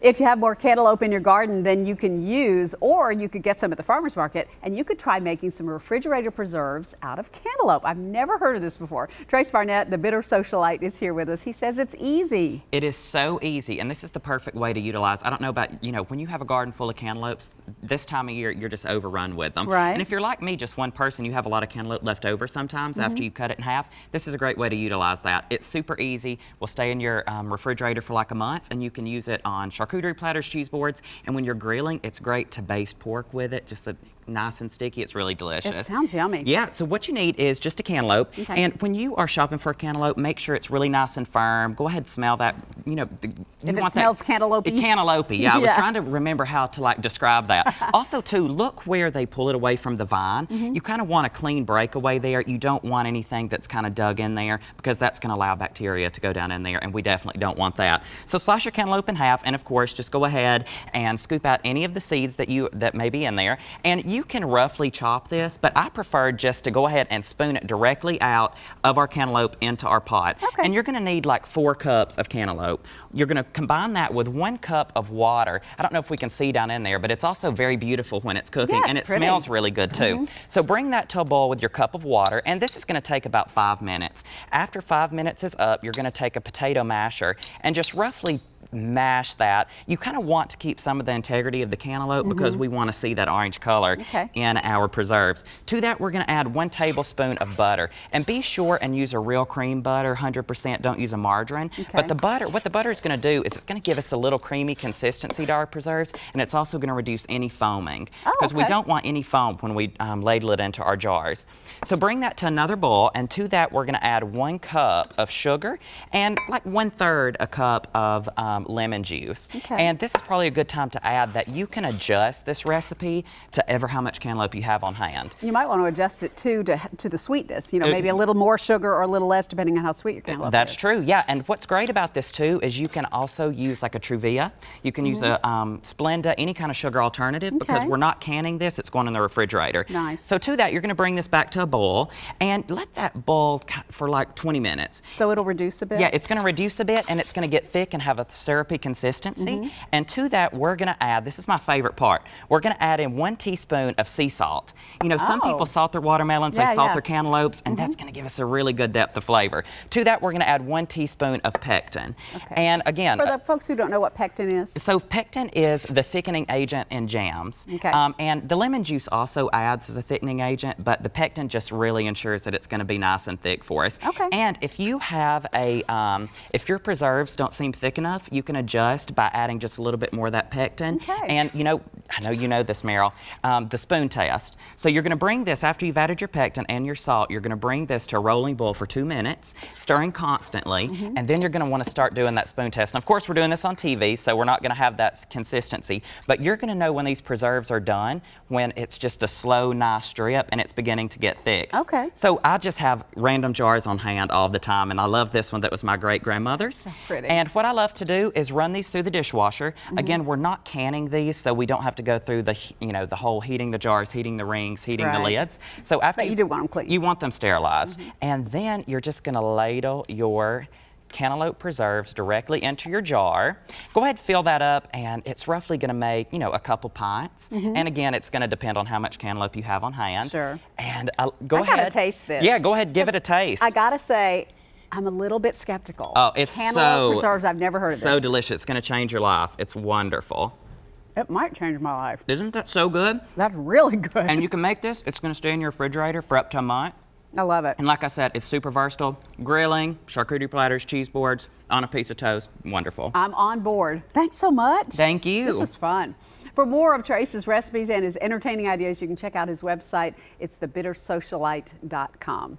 If you have more cantaloupe in your garden than you can use, or you could get some at the farmer's market, and you could try making some refrigerator preserves out of cantaloupe. I've never heard of this before. Trace Barnett, the bitter socialite, is here with us. He says it's easy. It is so easy, and this is the perfect way to utilize. I don't know about, when you have a garden full of cantaloupes, this time of year, you're just overrun with them. Right. And if you're like me, just one person, you have a lot of cantaloupe left over sometimes after you cut it in half, this is a great way to utilize that. It's super easy. Will stay in your refrigerator for like a month, and you can use it on charcuterie platters, cheese boards, and when you're grilling, it's great to baste pork with it. Just nice and sticky. It's really delicious. It sounds yummy. Yeah, so what you need is just a cantaloupe. Okay. And when you are shopping for a cantaloupe, make sure it's really nice and firm. Go ahead and smell that. If it smells cantaloupe-y. Cantaloupe-y. Yeah, I was trying to remember how to describe that. Also, too, look where they pull it away from the vine. You kind of want a clean breakaway there. You don't want anything that's kind of dug in there, because that's going to allow bacteria to go down in there, and we definitely don't want that. So slice your cantaloupe in half, and of course, just go ahead and scoop out any of the seeds that may be in there. And you can roughly chop this, but I prefer just to go ahead and spoon it directly out of our cantaloupe into our pot. Okay. And you're going to need like 4 cups of cantaloupe. You're going to combine that with 1 cup of water. I don't know if we can see down in there, but it's also very beautiful when it's cooking, Yeah, and it's it pretty. smells really good too. So bring that to a boil with your cup of water, and this is going to take about 5 minutes. After 5 minutes is up, you're going to take a potato masher and just roughly mash that. You kind of want to keep some of the integrity of the cantaloupe because we want to see that orange color in our preserves. To that, we're going to add 1 tablespoon of butter, and be sure and use a real cream butter, 100%. Don't use a margarine. But the butter, what the butter is going to do is it's going to give us a little creamy consistency to our preserves, and it's also going to reduce any foaming, because we don't want any foam when we ladle it into our jars. So bring that to another boil, and to that we're going to add 1 cup of sugar and like 1/3 a cup of lemon juice. And this is probably a good time to add that you can adjust this recipe to ever how much cantaloupe you have on hand. You might want to adjust it too to the sweetness, maybe a little more sugar or a little less depending on how sweet your cantaloupe is. That's true, yeah. And what's great about this too is you can also use like a Truvia. You can use a Splenda, any kind of sugar alternative, because we're not canning this, it's going in the refrigerator. Nice. So to that, you're going to bring this back to a boil and let that boil for like 20 minutes. So it'll reduce a bit? Yeah, it's going to reduce a bit, and it's going to get thick and have a syrupy consistency. And to that, we're going to add, this is my favorite part, we're going to add in 1 teaspoon of sea salt. Some people salt their watermelons, they salt their cantaloupes, and that's going to give us a really good depth of flavor. To that, we're going to add 1 teaspoon of pectin. And again, for the folks who don't know what pectin is. So pectin is the thickening agent in jams. And the lemon juice also adds as a thickening agent, but the pectin just really ensures that it's going to be nice and thick for us. And if you have if your preserves don't seem thick enough, you can adjust by adding just a little bit more of that pectin. And I know you know this, Meryl, the spoon test. So you're going to bring this, after you've added your pectin and your salt, you're going to bring this to a rolling boil for 2 minutes, stirring constantly, and then you're going to want to start doing that spoon test. And of course, we're doing this on TV, so we're not going to have that consistency, but you're going to know when these preserves are done, when it's just a slow, nice drip and it's beginning to get thick. So I just have random jars on hand all the time, and I love this one that was my great-grandmother's. So pretty. And what I love to do is run these through the dishwasher. Again, we're not canning these, so we don't have to go through the the whole heating the jars, heating the rings, heating the lids. So after you do want them clean. You want them sterilized. And then you're just going to ladle your cantaloupe preserves directly into your jar. Go ahead, fill that up, and it's roughly going to make, a couple pints. And again, it's going to depend on how much cantaloupe you have on hand. And go ahead. I gotta taste this. Yeah, go ahead, give it a taste. I gotta say, I'm a little bit skeptical. Oh, it's cantaloupe preserves, I've never heard of this. So delicious. It's going to change your life. It's wonderful. It might change my life. Isn't that so good? That's really good. And you can make this. It's going to stay in your refrigerator for up to a month. I love it. And like I said, it's super versatile. Grilling, charcuterie platters, cheese boards, on a piece of toast. Wonderful. I'm on board. Thanks so much. Thank you. This was fun. For more of Trace's recipes and his entertaining ideas, you can check out his website. It's thebittersocialite.com.